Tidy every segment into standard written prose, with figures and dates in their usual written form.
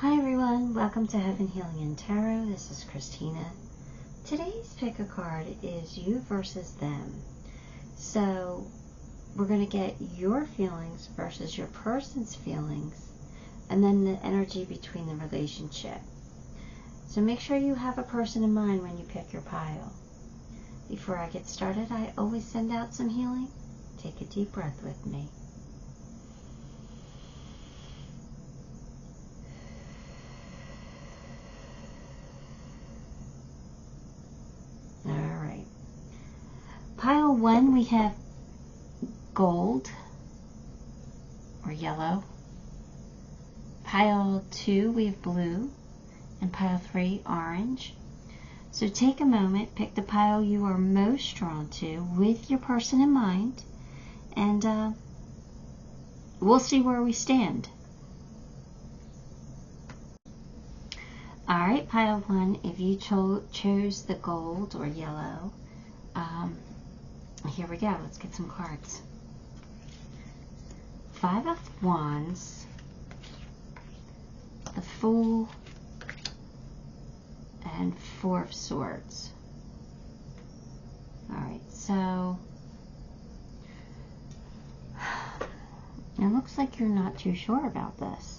Hi everyone, welcome to Heaven Healing and Tarot. This is Christina. Today's pick a card is you versus them. So we're going to get your feelings versus your person's feelings, and then the energy between the relationship. So make sure you have a person in mind when you pick your pile. Before I get started, I always send out some healing. Take a deep breath with me. Alright. Pile 1, we have gold or yellow. Pile 2, we have blue. And pile 3, orange. So take a moment, pick the pile you are most drawn to with your person in mind, and we'll see where we stand. Alright, pile 1, if you chose the gold or yellow, here we go, let's get some cards. 5 of Wands, the Fool, and 4 of Swords. Alright, so it looks like you're not too sure about this.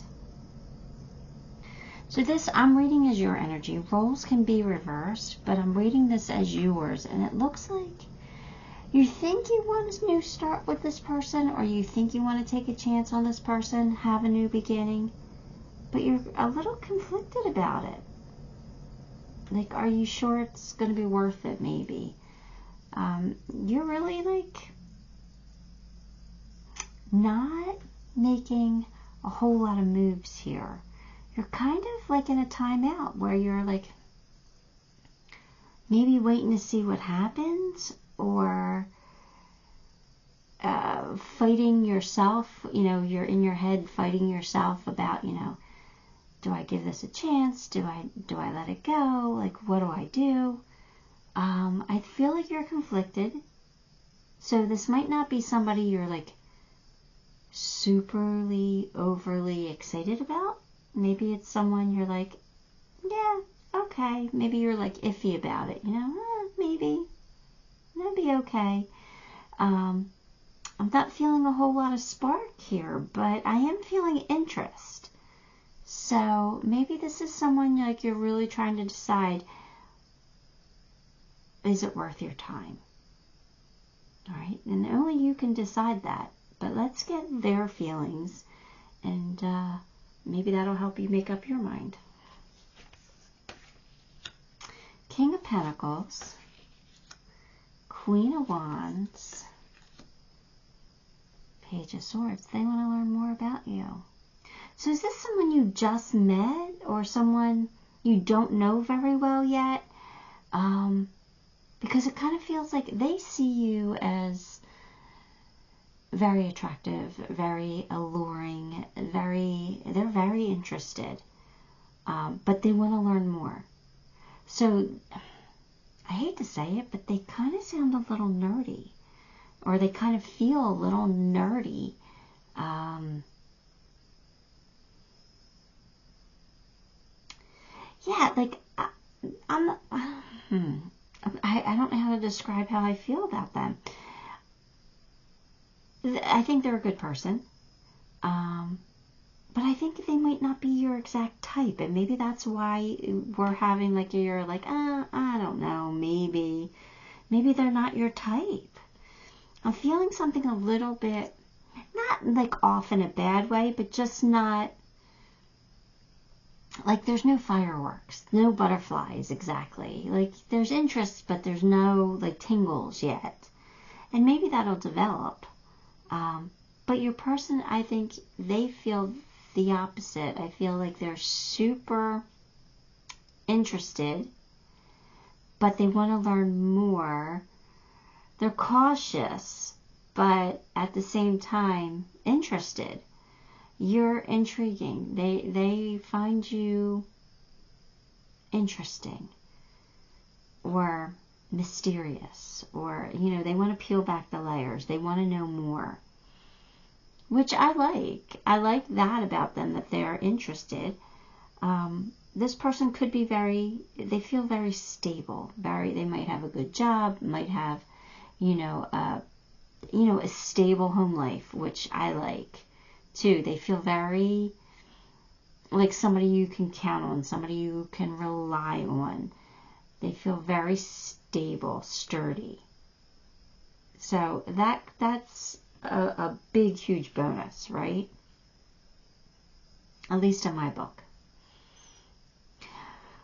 So this I'm reading as your energy. Roles can be reversed, but I'm reading this as yours, and it looks like you think you want a new start with this person, or you think you want to take a chance on this person, have a new beginning, but you're a little conflicted about it. Like, are you sure it's going to be worth it, maybe? You're really, like, not making a whole lot of moves here. You're kind of, like, in a timeout where you're, like, maybe waiting to see what happens, or fighting yourself. You know, you're in your head fighting yourself about, you know, do I give this a chance? Do I let it go? Like, what do I do? I feel like you're conflicted. So this might not be somebody you're, like, superly, overly excited about. Maybe it's someone you're like, yeah, okay. Maybe you're, like, iffy about it, you know? Maybe. That'd be okay. I'm not feeling a whole lot of spark here, but I am feeling interest. So maybe this is someone, like, you're really trying to decide, is it worth your time? All right, and only you can decide that. But let's get their feelings, and maybe that'll help you make up your mind. King of Pentacles, Queen of Wands, Page of Swords. They want to learn more about you. So is this someone you just met, or someone you don't know very well yet? Because it kind of feels like they see you as very attractive, very alluring, they're very interested, but they want to learn more. So I hate to say it, but they kind of sound a little nerdy, or they kind of feel a little nerdy. Yeah, like, I don't know how to describe how I feel about them. I think they're a good person. But I think they might not be your exact type. And maybe that's why we're having, like, you're like, I don't know, maybe they're not your type. I'm feeling something a little bit, not, like, off in a bad way, but just not, like, there's no fireworks, no butterflies, exactly. Like, there's interest, but there's no, like, tingles yet. And maybe that'll develop. But your person, I think, they feel the opposite. I feel like they're super interested, but they want to learn more. They're cautious, but at the same time, interested. You're intriguing. They find you interesting, or mysterious, or, you know, they want to peel back the layers. They want to know more, which I like. I like that about them, that they're interested. This person could be they feel very stable. They might have a good job, might have, a stable home life, which I like too. They feel very like somebody you can count on, somebody you can rely on. They feel very stable, sturdy. So that's a big, huge bonus, right? At least in my book.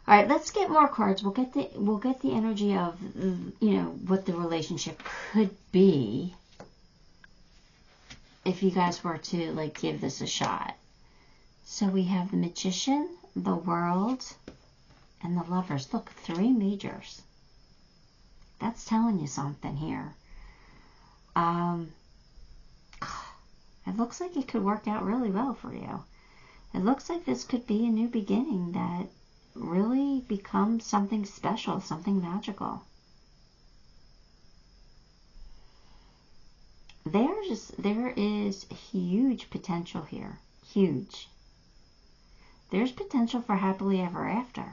All right, let's get more cards. We'll get the energy of, what the relationship could be if you guys were to, give this a shot. So we have the Magician, the World, and the Lovers. Look, 3 majors. That's telling you something here. It looks like it could work out really well for you. It looks like this could be a new beginning that really becomes something special, something magical. There is huge potential here. Huge. There's potential for happily ever after.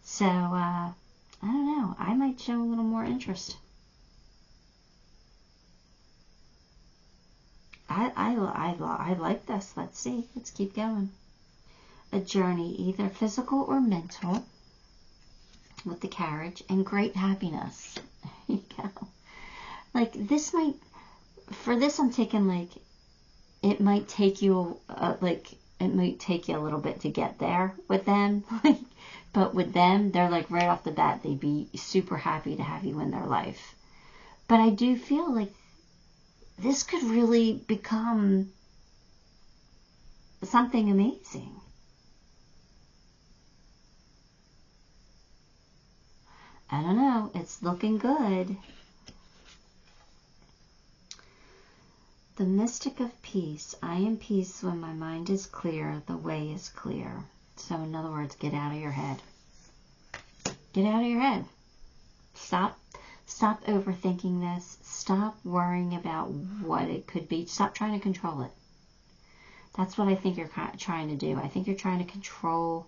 So, I don't know. I might show a little more interest. I like this. Let's see. Let's keep going. A journey, either physical or mental, with the Carriage, and great happiness. There you go. This might, for this I'm taking it might take you, it might take you a little bit to get there with them. But with them, they're right off the bat, they'd be super happy to have you in their life. But I do feel like this could really become something amazing. I don't know. It's looking good. The Mystic of Peace. I am peace when my mind is clear. The way is clear. So in other words, get out of your head. Get out of your head. Stop overthinking this. Stop worrying about what it could be. Stop trying to control it. That's what I think you're trying to do. I think you're trying to control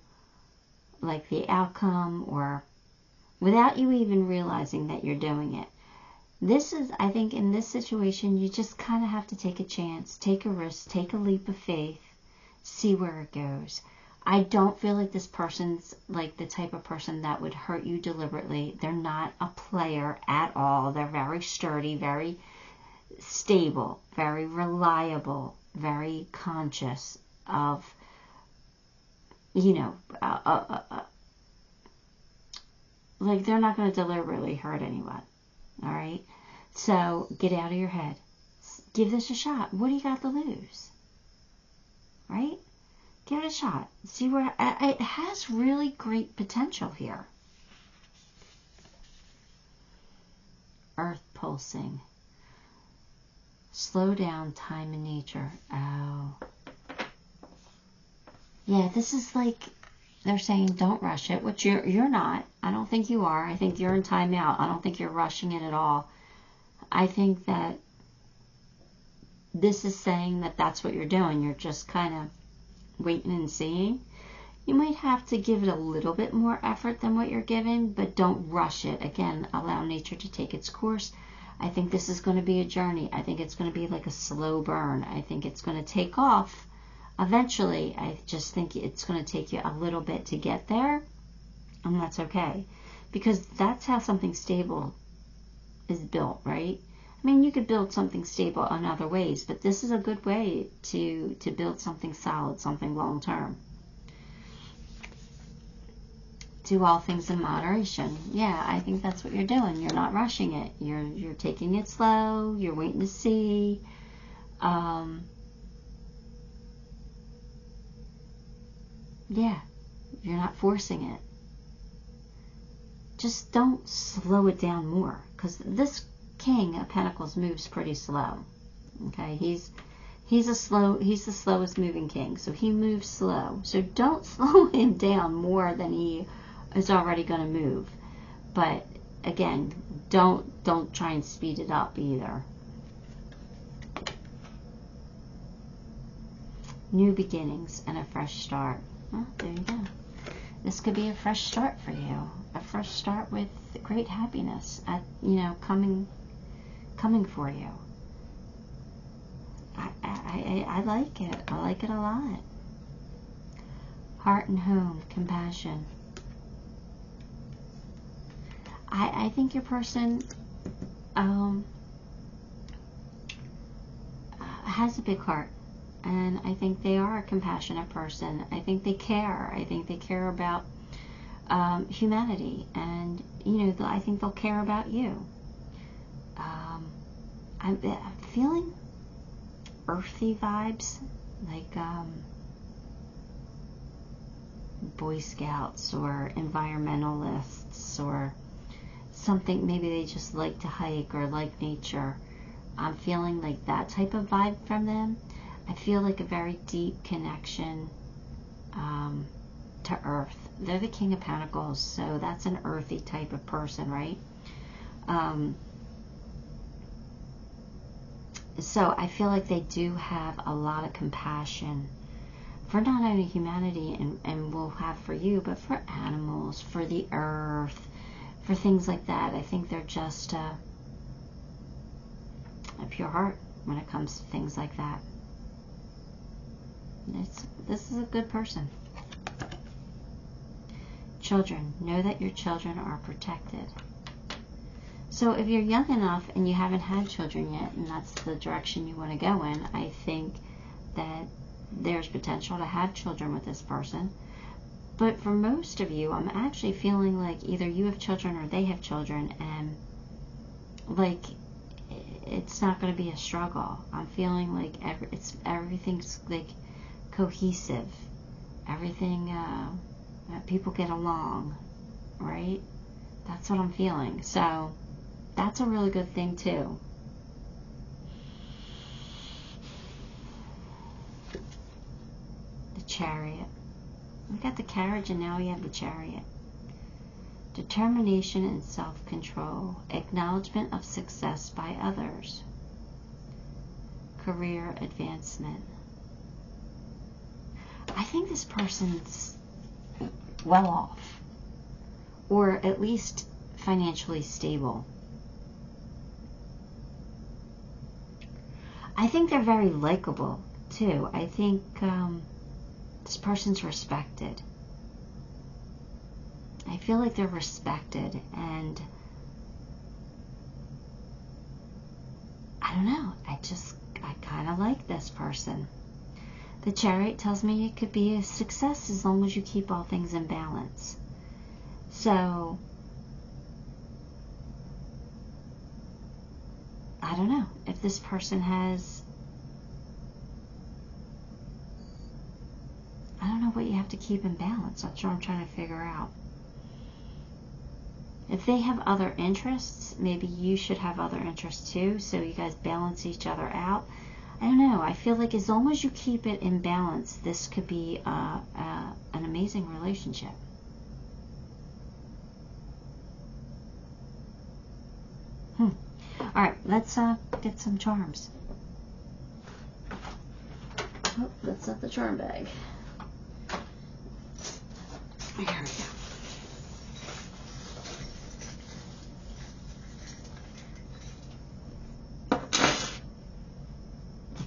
the outcome, or without you even realizing that you're doing it. I think in this situation, you just kind of have to take a chance, take a risk, take a leap of faith, see where it goes. I don't feel like this person's the type of person that would hurt you deliberately. They're not a player at all. They're very sturdy, very stable, very reliable, very conscious of, they're not going to deliberately hurt anyone. All right? So get out of your head. Give this a shot. What do you got to lose? Right? Give it a shot. See where it has really great potential here. Earth pulsing. Slow down, time and nature. Oh. Yeah, this is they're saying don't rush it, which you're not. I don't think you are. I think you're in timeout. I don't think you're rushing it at all. I think that this is saying that that's what you're doing. You're just kind of waiting and seeing. You might have to give it a little bit more effort than what you're giving, but don't rush it. Again, allow nature to take its course. I think this is going to be a journey. I think it's going to be like a slow burn. I think it's going to take off eventually. I just think it's going to take you a little bit to get there, and that's okay, because that's how something stable is built, right? I mean, you could build something stable in other ways, but this is a good way to build something solid, something long-term. Do all things in moderation. Yeah, I think that's what you're doing. You're not rushing it. You're taking it slow. You're waiting to see. Yeah, you're not forcing it. Just don't slow it down more, because this King of Pentacles moves pretty slow. Okay, he's the slowest moving king, so he moves slow. So don't slow him down more than he is already going to move. But again, don't try and speed it up either. new beginnings and a fresh start. Well, there you go. This could be a fresh start for you. A fresh start with great happiness, coming for you. I like it. I like it a lot. Heart and home, compassion. I think your person has a big heart, and I think they are a compassionate person. I think they care. I think they care about humanity, and I think they'll care about you. I'm feeling earthy vibes, like Boy Scouts or environmentalists or something. Maybe they just like to hike or like nature. I'm feeling like that type of vibe from them. I feel like a very deep connection to earth. They're the King of Pentacles, so that's an earthy type of person, right? So I feel like they do have a lot of compassion for not only humanity and will have for you, but for animals, for the earth, for things like that. I think they're just a pure heart when it comes to things like that. This is a good person. Children, know that your children are protected. So if you're young enough and you haven't had children yet, and that's the direction you want to go in, I think that there's potential to have children with this person. But for most of you, I'm actually feeling like either you have children or they have children, and like it's not going to be a struggle. I'm feeling like everything's like cohesive. Everything, people get along, right? That's what I'm feeling. So that's a really good thing too. The Chariot. We got the Carriage, and now we have the Chariot. Determination and self-control. Acknowledgement of success by others. Career advancement. I think this person's well off, or at least financially stable. I think they're very likable too. I think this person's respected. I feel like they're respected, and I don't know, I kind of like this person. The Chariot tells me it could be a success as long as you keep all things in balance. So I don't know if this person has, I don't know what you have to keep in balance. That's what I'm trying to figure out. If they have other interests, maybe you should have other interests too, so you guys balance each other out. I don't know. I feel like as long as you keep it in balance, this could be an amazing relationship. All right, let's get some charms. Oh, let's set the charm bag. Here we go.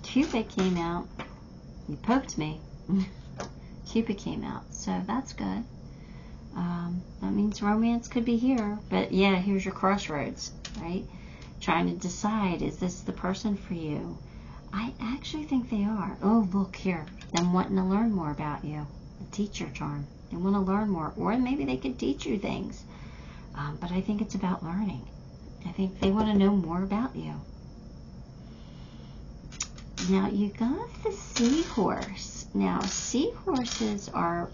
Cupid came out. You poked me. Cupid came out, so that's good. That means romance could be here. But yeah, here's your crossroads, right? Trying to decide, is this the person for you? I actually think they are. Oh, look here. Them wanting to learn more about you. A teacher charm. They want to learn more, or maybe they could teach you things. But I think it's about learning. I think they want to know more about you. Now you got the seahorse. Now seahorses are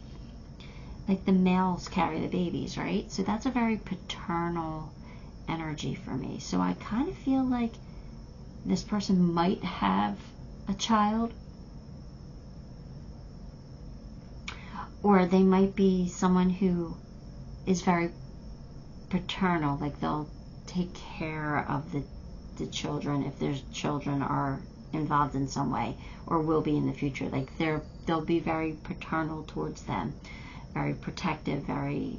like the males carry the babies, right? So that's a very paternal energy for me. So I kind of feel like this person might have a child, or they might be someone who is very paternal, like they'll take care of the children if their children are involved in some way, or will be in the future. Like they'll be very paternal towards them, very protective, very,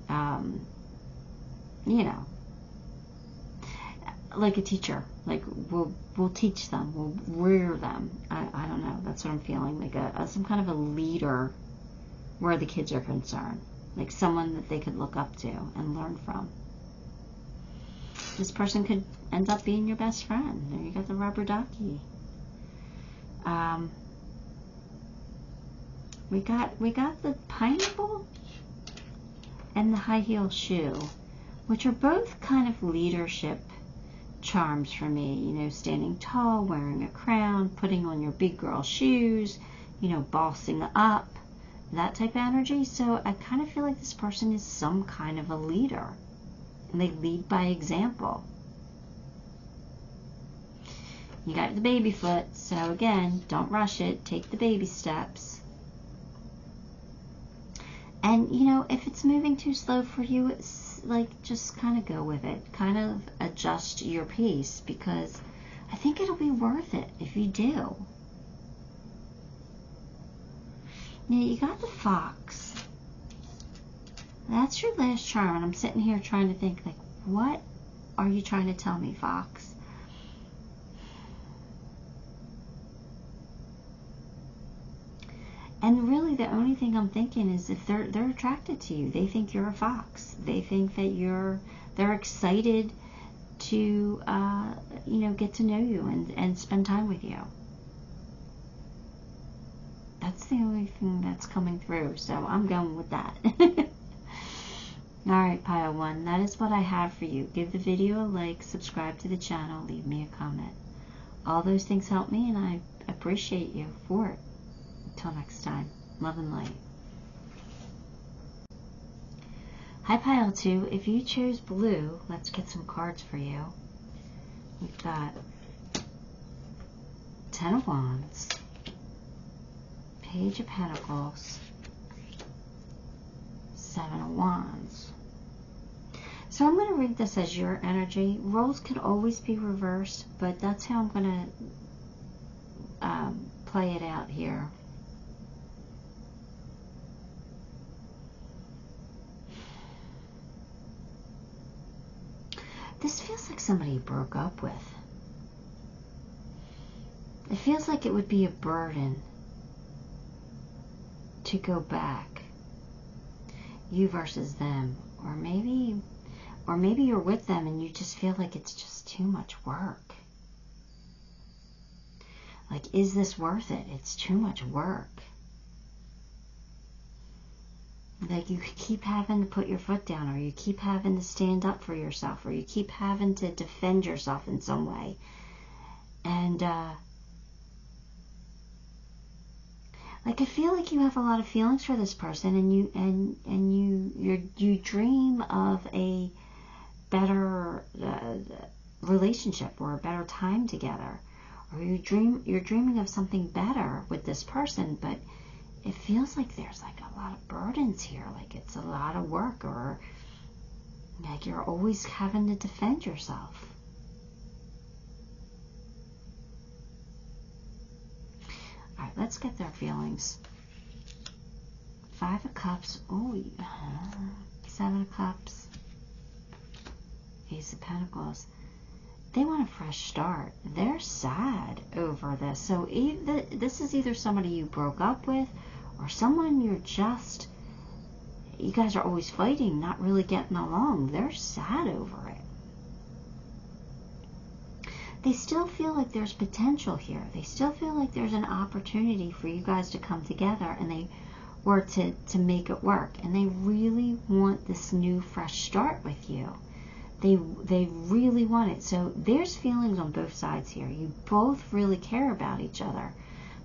you know, like a teacher. Like we'll teach them, we'll rear them. I don't know. That's what I'm feeling. Like some kind of a leader where the kids are concerned. Like someone that they could look up to and learn from. This person could end up being your best friend. There you got the rubber ducky. We got the pineapple and the high heel shoe, which are both kind of leadership charms for me. You know, standing tall, wearing a crown, putting on your big girl shoes, you know, bossing up, that type of energy. So I kind of feel like this person is some kind of a leader, and they lead by example. You got the baby foot, so again, don't rush it. Take the baby steps. And, you know, if it's moving too slow for you, it's like, just kind of go with it. Kind of adjust your pace, because I think it'll be worth it if you do. Now, you got the fox. That's your last charm, and I'm sitting here trying to think, like, what are you trying to tell me, fox? And really, the only thing I'm thinking is if they're attracted to you, they think you're a fox. They think that they're excited to, you know, get to know you and spend time with you. That's the only thing that's coming through, so I'm going with that. Alright, Pile 1, that is what I have for you. Give the video a like, subscribe to the channel, leave me a comment. All those things help me, and I appreciate you for it. Until next time, love and light. Hi, Pile 2. If you chose blue, let's get some cards for you. We've got 10 of Wands, Page of Pentacles, 7 of Wands. So I'm going to read this as your energy. Roles could always be reversed, but that's how I'm going to play it out here. This feels like somebody you broke up with. It feels like it would be a burden to go back. You versus them. Or maybe you're with them and you just feel like it's just too much work. Like, is this worth it? It's too much work. Like, you keep having to put your foot down, or you keep having to stand up for yourself, or you keep having to defend yourself in some way. And, like, I feel like you have a lot of feelings for this person, and you dream of a better relationship, or a better time together, or you're dreaming of something better with this person, but it feels like there's like a lot of burdens here, like it's a lot of work, or like you're always having to defend yourself. Alright, let's get their feelings. 5 of Cups, oh, 7 of Cups, Ace of Pentacles. They want a fresh start. They're sad over this. So this is either somebody you broke up with, or someone you guys are always fighting, not really getting along. They're sad over it. They still feel like there's potential here. They still feel like there's an opportunity for you guys to come together, and they were to make it work. And they really want this new fresh start with you. They really want it. So there's feelings on both sides here. You both really care about each other.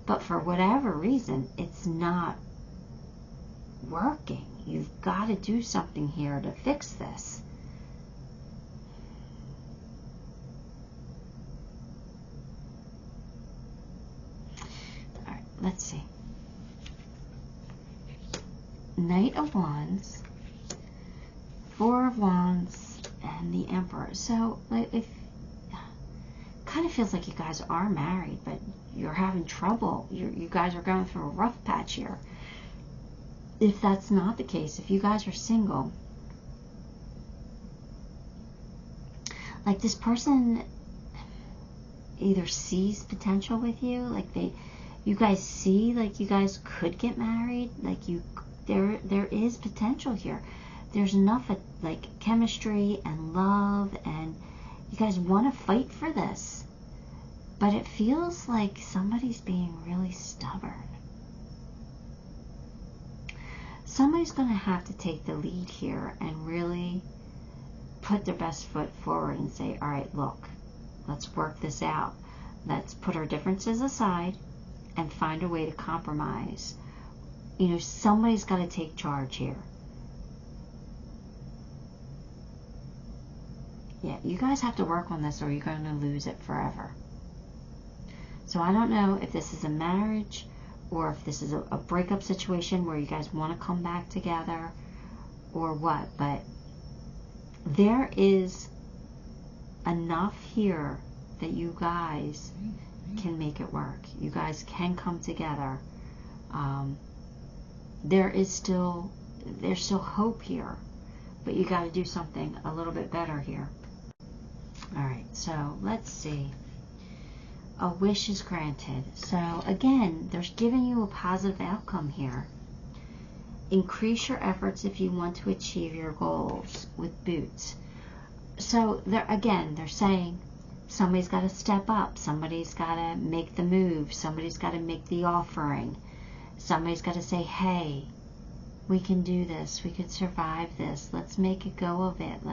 But for whatever reason, it's not working. You've got to do something here to fix this. Alright, let's see. Knight of Wands, 4 of Wands, and the Emperor. So, if kind of feels like you guys are married, but you're having trouble. You guys are going through a rough patch here. If that's not the case, if you guys are single, like this person either sees potential with you, like you guys see, like you guys could get married, like there is potential here. There's enough of like chemistry and love, and you guys want to fight for this. But it feels like somebody's being really stubborn. Somebody's going to have to take the lead here and really put their best foot forward and say, all right, look, let's work this out. Let's put our differences aside and find a way to compromise. You know, somebody's got to take charge here. Yeah, you guys have to work on this or you're going to lose it forever. So I don't know if this is a marriage or if this is a breakup situation where you guys want to come back together or what, but there is enough here that you guys can make it work. You guys can come together. There's still hope here, but you got to do something a little bit better here. All right, so let's see. A wish is granted. So again, there's giving you a positive outcome here. Increase your efforts if you want to achieve your goals with boots. So they're saying somebody's got to step up. Somebody's got to make the move. Somebody's got to make the offering. Somebody's got to say, hey, we can do this. We can survive this. Let's make a go of it.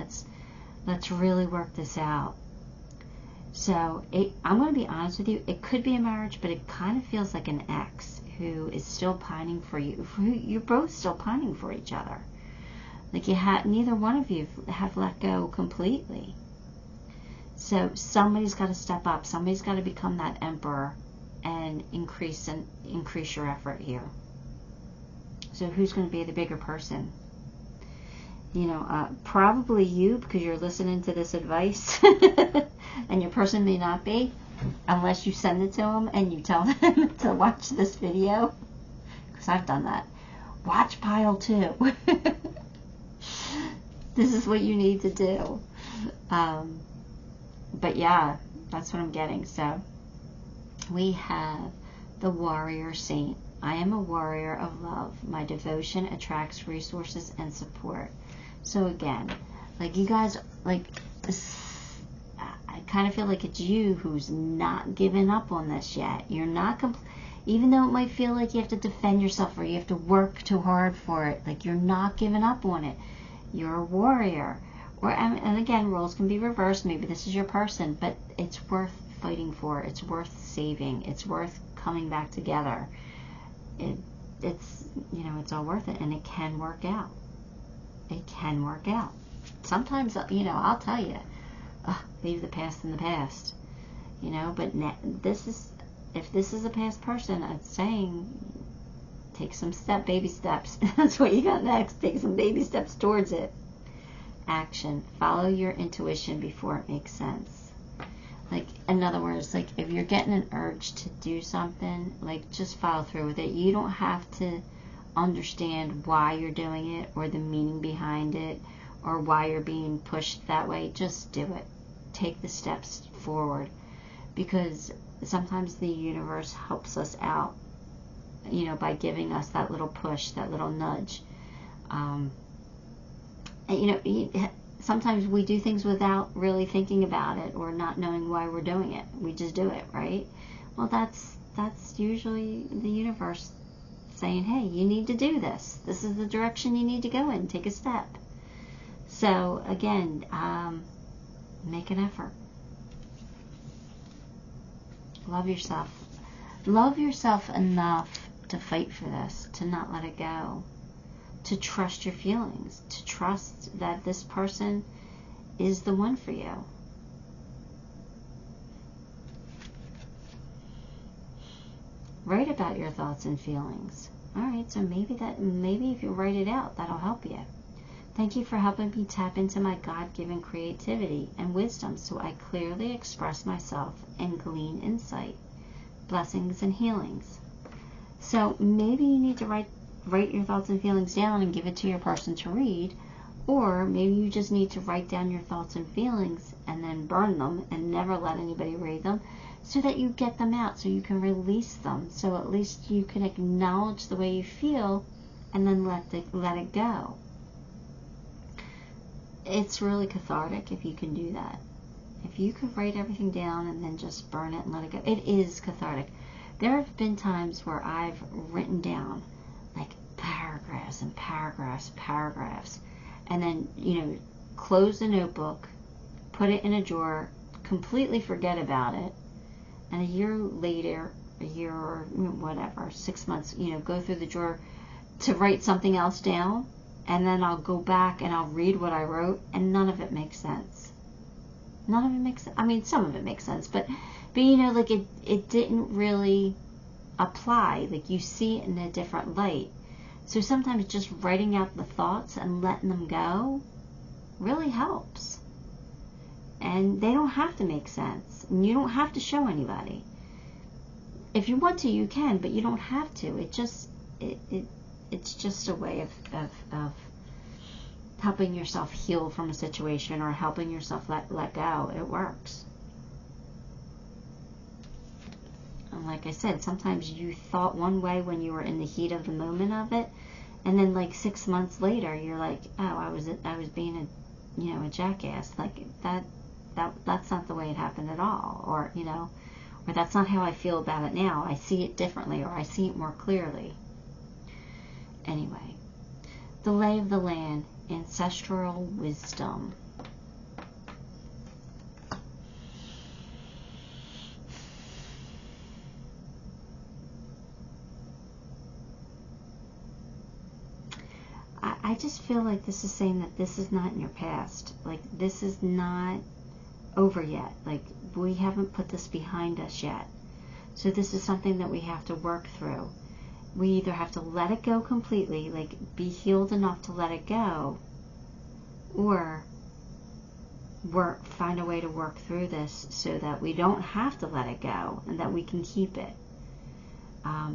Let's really work this out. So I'm going to be honest with you. It could be a marriage, but it kind of feels like an ex who is still pining for you. You're both still pining for each other. Like neither one of you have let go completely. So somebody's got to step up. Somebody's got to become that emperor and increase your effort here. So who's going to be the bigger person? You know, probably you, because you're listening to this advice. And your person may not be, unless you send it to them and you tell them to watch this video. Because I've done that. Watch pile 2. This is what you need to do. But yeah, that's what I'm getting. So we have the warrior saint. I am a warrior of love. My devotion attracts resources and support. So again, like you guys, like I kind of feel like it's you who's not giving up on this yet. You're not even though it might feel like you have to defend yourself or you have to work too hard for it, like you're not giving up on it. You're a warrior. And again, roles can be reversed. Maybe this is your person, but it's worth fighting for. It's worth saving. It's worth coming back together. It's it's all worth it, and it can work out. It can work out. Sometimes, I'll tell you, leave the past in the past, but if this is a past person, it's saying take some baby steps. That's what you got next. Take some baby steps towards it. Action. Follow your intuition before it makes sense. Like, in other words, like if you're getting an urge to do something, like just follow through with it. You don't have to understand why you're doing it or the meaning behind it or why you're being pushed that way. Just do it. Take the steps forward, because sometimes the universe helps us out, by giving us that little push, that little nudge. And sometimes we do things without really thinking about it or not knowing why we're doing it. We just do it, right? Well, that's usually the universe saying, hey, you need to do this. This is the direction you need to go in. Take a step. So, again, make an effort. Love yourself. Love yourself enough to fight for this, to not let it go, to trust your feelings, to trust that this person is the one for you. Write about your thoughts and feelings. Alright, so maybe if you write it out, that'll help you. Thank you for helping me tap into my God-given creativity and wisdom so I clearly express myself and glean insight. blessings and healings. So maybe you need to write your thoughts and feelings down and give it to your person to read, or maybe you just need to write down your thoughts and feelings and then burn them and never let anybody read them, so that you get them out, so you can release them, so at least you can acknowledge the way you feel and then let it go. It's really cathartic if you can do that. If you could write everything down and then just burn it and let it go, it is cathartic. There have been times where I've written down like paragraphs and paragraphs, and then, you know, close the notebook, put it in a drawer, completely forget about it, and a year later, a year or whatever, 6 months, you know, go through the drawer to write something else down, and then I'll go back and I'll read what I wrote, and none of it makes sense. None of it makes sense. I mean, some of it makes sense, but you know, like it didn't really apply. Like, you see it in a different light. So sometimes just writing out the thoughts and letting them go really helps. And they don't have to make sense. And you don't have to show anybody. If you want to, you can, but you don't have to. It's just a way of helping yourself heal from a situation, or helping yourself let go. It works. And like I said, sometimes you thought one way when you were in the heat of the moment of it, and then like 6 months later, you're like, oh, I was being a jackass. Like that's not the way it happened at all, or or that's not how I feel about it now. I see it differently, or I see it more clearly. Anyway, the lay of the land, ancestral wisdom. I just feel like this is saying that this is not in your past. Like, this is not over yet. Like, we haven't put this behind us yet. So this is something that we have to work through. We either have to let it go completely, like be healed enough to let it go, or find a way to work through this so that we don't have to let it go and that we can keep it.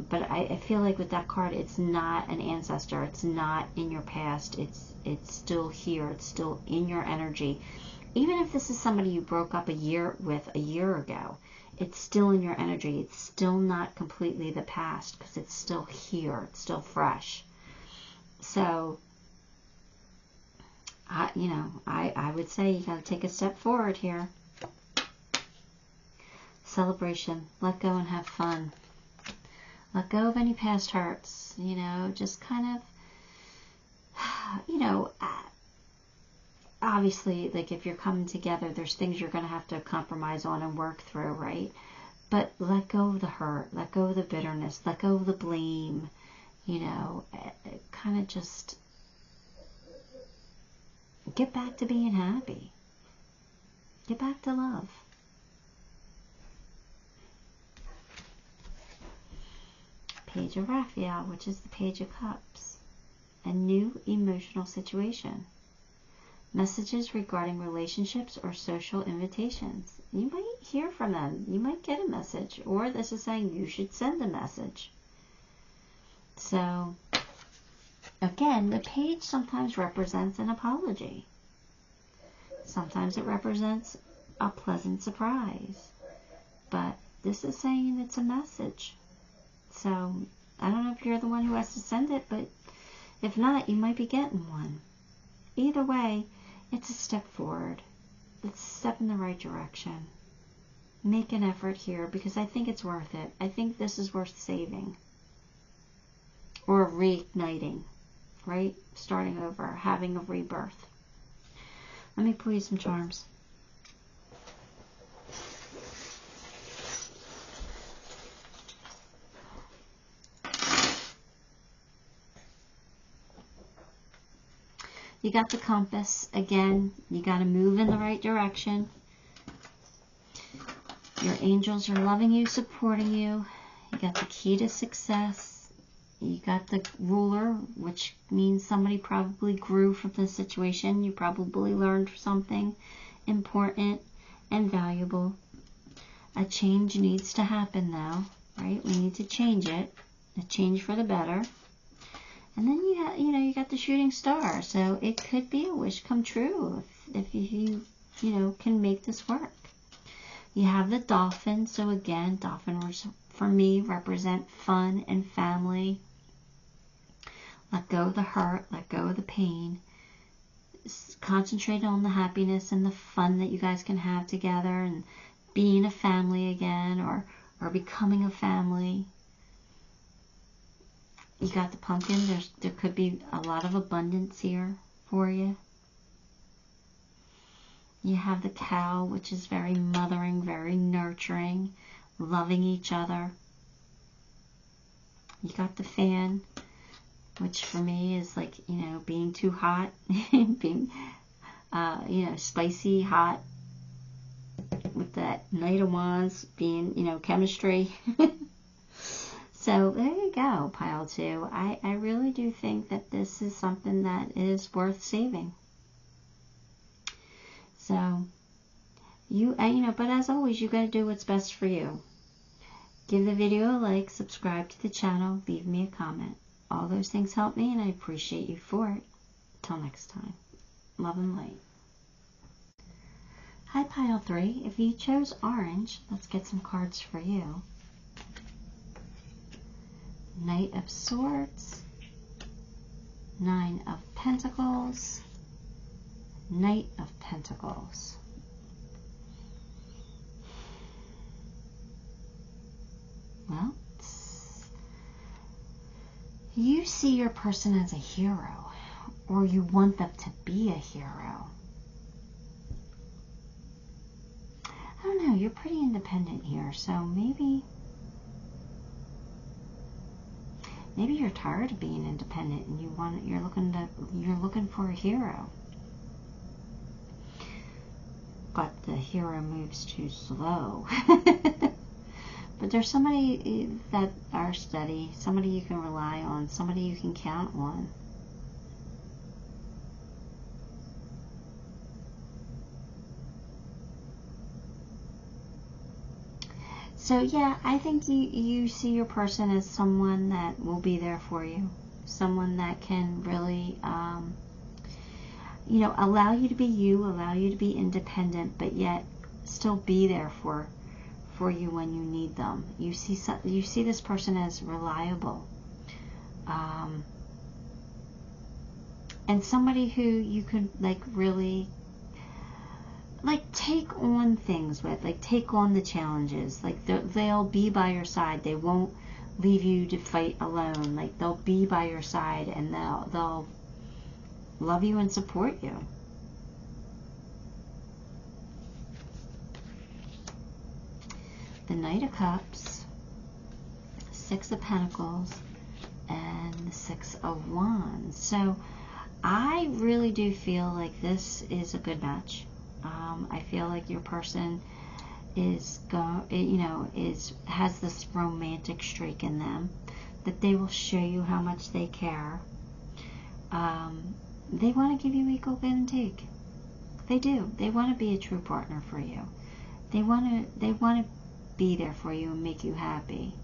But I feel like with that card, it's not an ancestor. It's not in your past. It's still here. It's still in your energy. Even if this is somebody you broke up a year ago, it's still in your energy. It's still not completely the past, because it's still here. It's still fresh. So, I would say you got to take a step forward here. Celebration. Let go and have fun. Let go of any past hurts. Just kind of, obviously, like, if you're coming together, there's things you're going to have to compromise on and work through, right? But let go of the hurt, let go of the bitterness, let go of the blame, kind of just get back to being happy. Get back to love. Page of Raphael, which is the Page of Cups. A new emotional situation. Messages regarding relationships or social invitations. You might hear from them. You might get a message. Or this is saying you should send a message. So, again, the page sometimes represents an apology. Sometimes it represents a pleasant surprise. But this is saying it's a message. So, I don't know if you're the one who has to send it, but if not, you might be getting one. Either way, it's a step forward. It's a step in the right direction. Make an effort here, because I think it's worth it. I think this is worth saving. Or reigniting, right? Starting over, having a rebirth. Let me pull you some charms. You got the compass. Again, you got to move in the right direction. Your angels are loving you, supporting you. You got the key to success. You got the ruler, which means somebody probably grew from the situation. You probably learned something important and valuable. A change needs to happen, though. right? We need to change it, a change for the better. And then you got the shooting star. So it could be a wish come true if you can make this work. You have the dolphin. So again, dolphins for me represent fun and family. Let go of the hurt, let go of the pain. Concentrate on the happiness and the fun that you guys can have together, and being a family again, or becoming a family. You got the pumpkin. There could be a lot of abundance here for you. You have the cow, which is very mothering, very nurturing, loving each other. You got the fan, which for me is like, being too hot, being, spicy hot, with that Knight of Wands being, chemistry. So there you go, pile 2. I really do think that this is something that is worth saving. So, but as always, you got to do what's best for you. Give the video a like, subscribe to the channel, leave me a comment. All those things help me, and I appreciate you for it. Till next time, love and light. Hi, pile 3. If you chose orange, let's get some cards for you. Knight of Swords, 9 of Pentacles, Knight of Pentacles. Well, you see your person as a hero, or you want them to be a hero. I don't know, you're pretty independent here, so maybe you're tired of being independent and you're looking for a hero. But the hero moves too slow. But there's somebody that are steady, somebody you can rely on, somebody you can count on. So yeah, I think you see your person as someone that will be there for you. Someone that can really, allow you to be you, allow you to be independent, but yet still be there for you when you need them. You see this person as reliable. And somebody who you could really take on things with, take on the challenges. They'll be by your side. They won't leave you to fight alone. They'll be by your side, and they'll love you and support you. The Knight of Cups, 6 of Pentacles, and the 6 of Wands. So I really do feel like this is a good match. I feel like your person has this romantic streak in them, that they will show you how much they care. They want to give you equal give and take. They do. They want to be a true partner for you. They want to be there for you and make you happy.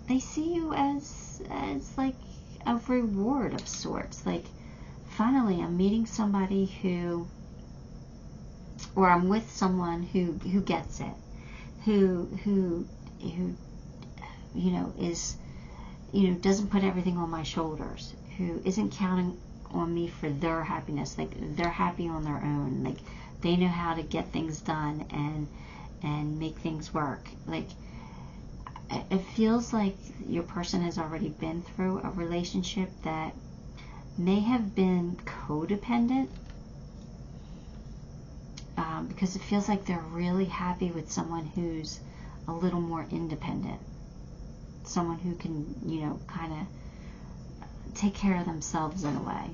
They see you as like a reward of sorts. Finally, I'm meeting somebody or I'm with someone who gets it, who is, doesn't put everything on my shoulders, who isn't counting on me for their happiness. They're happy on their own. They know how to get things done and make things work. It feels like your person has already been through a relationship that may have been codependent, because it feels like they're really happy with someone who's a little more independent, someone who can, kind of take care of themselves in a way.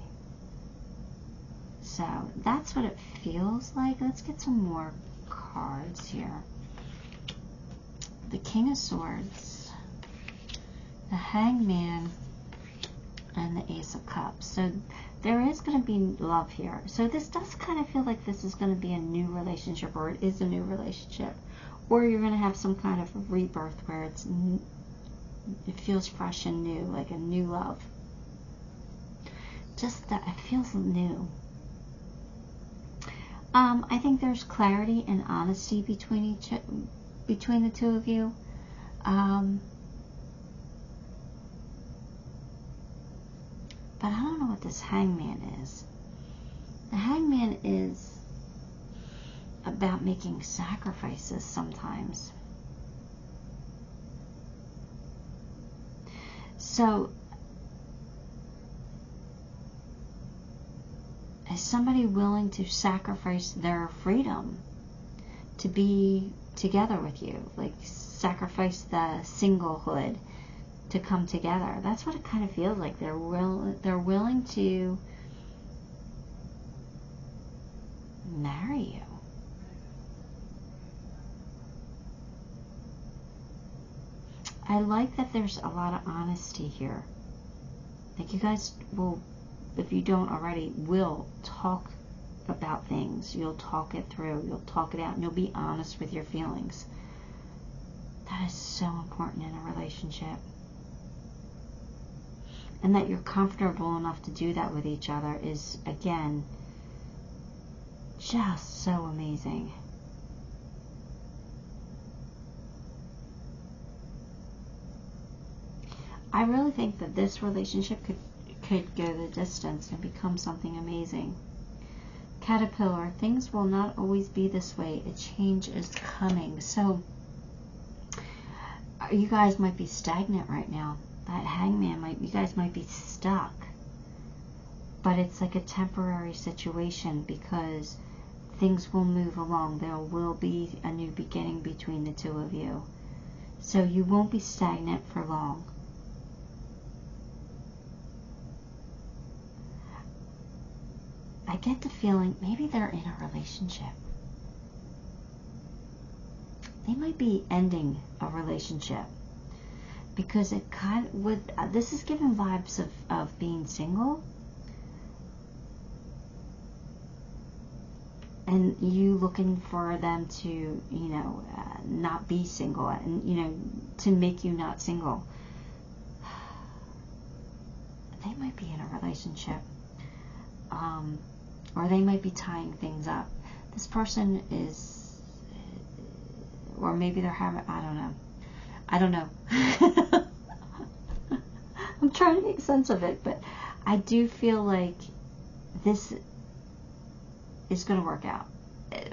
So that's what it feels like. Let's get some more cards here. The King of Swords, the Hangman, and the Ace of Cups. So there is going to be love here. So this does kind of feel like this is going to be a new relationship, or it is a new relationship, Or you're going to have some kind of rebirth where it feels fresh and new, like a new love. Just that it feels new. I think there's clarity and honesty between the two of you. But I don't know what this hangman is. The hangman is about making sacrifices sometimes. So, is somebody willing to sacrifice their freedom to be together with you? Like, sacrifice the singlehood to come together. That's what it kind of feels like. They're willing to marry you. I like that there's a lot of honesty here. Like, you guys will, if you don't already, will talk about things. You'll talk it through. You'll talk it out. And you'll be honest with your feelings. That is so important in a relationship. And that you're comfortable enough to do that with each other is, again, just so amazing. I really think that this relationship could go the distance and become something amazing. Caterpillar, things will not always be this way. A change is coming. So, you guys might be stagnant right now. That hangman you guys might be stuck. But it's like a temporary situation because things will move along. There will be a new beginning between the two of you. So you won't be stagnant for long. I get the feeling maybe they're in a relationship. They might be ending a relationship. Because it kind of would, this is giving vibes of being single. And you looking for them to, you know, not be single. And, you know, to make you not single. They might be in a relationship. Or they might be tying things up. This person is, or maybe they're having, I don't know. I'm trying to make sense of it, but I do feel like this is going to work out.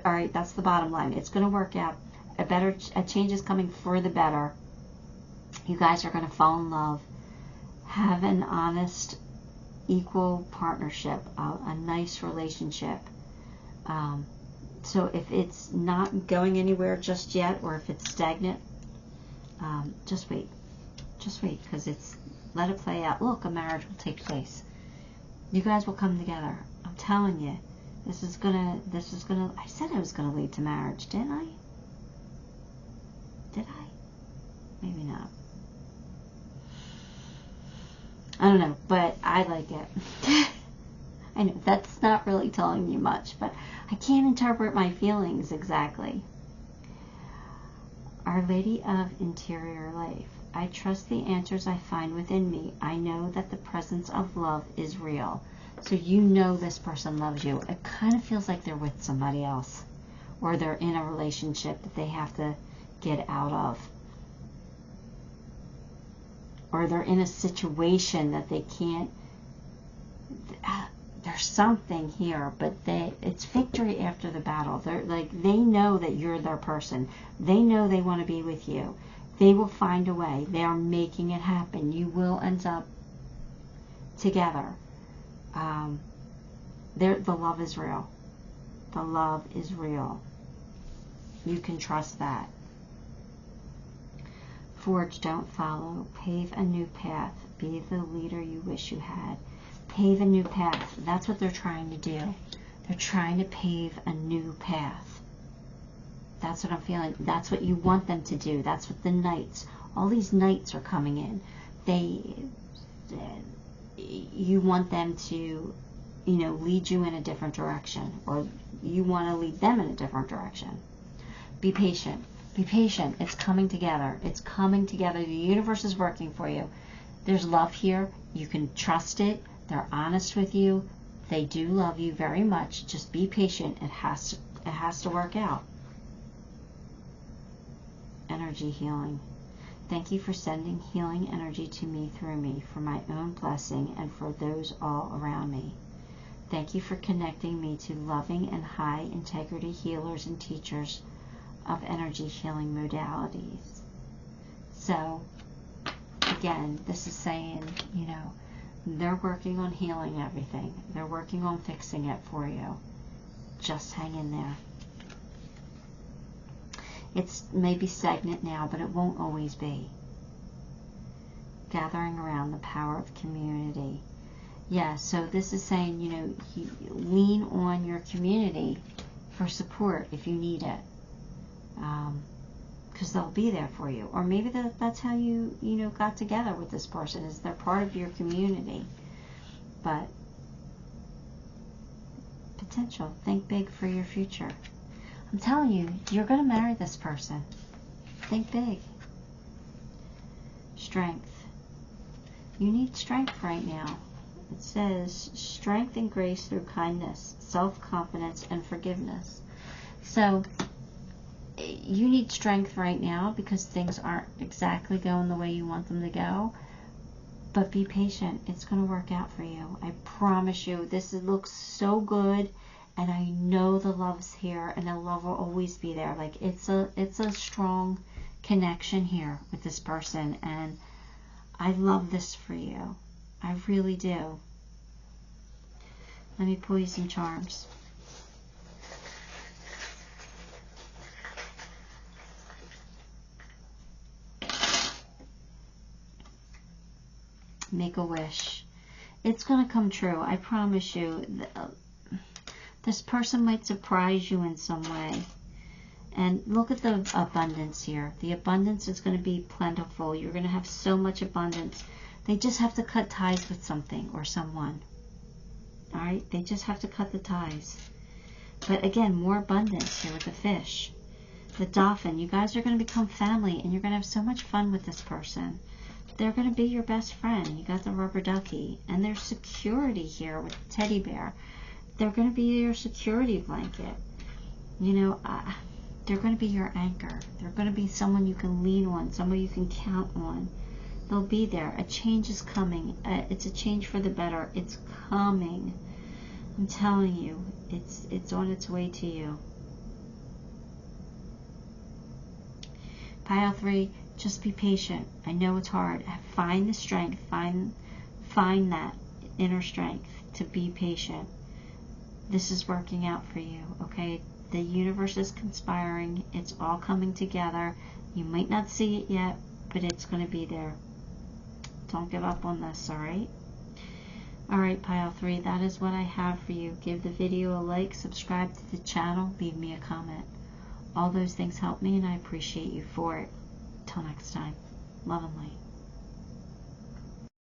All right, that's the bottom line. It's going to work out. A change is coming for the better. You guys are going to fall in love, have an honest, equal partnership, a nice relationship. So if it's not going anywhere just yet, or if it's stagnant, just wait, because let it play out. Look, a marriage will take place. You guys will come together. I'm telling you, this is gonna, I said it was gonna lead to marriage, didn't I? Did I? Maybe not. I don't know, but I like it. I know, that's not really telling you much, but I can't interpret my feelings exactly. Our Lady of Interior Life. I trust the answers I find within me. I know that the presence of love is real. So you know this person loves you. It kind of feels like they're with somebody else. Or they're in a relationship that they have to get out of. Or they're in a situation that they can't. There's something here, but it's victory after the battle. They know that you're their person. They know they want to be with you. They will find a way. They are making it happen. You will end up together. The love is real. The love is real. You can trust that. Forge, don't follow. Pave a new path. Be the leader you wish you had. Pave a new path. That's what they're trying to do. They're trying to pave a new path. That's what I'm feeling. That's what you want them to do. That's what the knights, all these knights are coming in. You want them to, lead you in a different direction, or you want to lead them in a different direction. Be patient. Be patient. It's coming together. It's coming together. The universe is working for you. There's love here. You can trust it. They're honest with you. They do love you very much. Just be patient. It has to work out. Energy healing. Thank you for sending healing energy to me through me for my own blessing and for those all around me. Thank you for connecting me to loving and high integrity healers and teachers of energy healing modalities. So, again, this is saying, you know, they're working on healing everything. They're working on fixing it for you. Just hang in there. It's maybe stagnant now, but it won't always be. Gathering around the power of community. Yeah, so this is saying, you know, lean on your community for support if you need it. Because they'll be there for you. Or maybe that's how you know, got together with this person, is they're part of your community. But potential. Think big for your future. I'm telling you, you're going to marry this person. Think big. Strength. You need strength right now. It says strength and grace through kindness, self-confidence, and forgiveness. So you need strength right now because things aren't exactly going the way you want them to go. But be patient. It's going to work out for you. I promise you. This looks so good. And I know the love's here, and the love will always be there. Like, it's a strong connection here with this person, and I love this for you. I really do. Let me pull you some charms. Make a wish. It's going to come true. I promise you. This person might surprise you in some way. And look at the abundance here. The abundance is going to be plentiful. You're going to have so much abundance. They just have to cut ties with something or someone. Alright? They just have to cut the ties. But again, more abundance here with the fish. The dolphin. You guys are going to become family, and you're going to have so much fun with this person. They're going to be your best friend. You got the rubber ducky. And there's security here with the teddy bear. They're going to be your security blanket. You know, they're going to be your anchor. They're going to be someone you can lean on, someone you can count on. They'll be there. A change is coming. It's a change for the better. It's coming. I'm telling you, it's on its way to you. Pile 3, just be patient. I know it's hard. Find the strength. Find that inner strength to be patient. This is working out for you, okay? The universe is conspiring. It's all coming together. You might not see it yet, but it's going to be there. Don't give up on this, alright? Alright, Pile 3, that is what I have for you. Give the video a like, subscribe to the channel, leave me a comment. All those things help me, and I appreciate you for it. Till next time, love and light.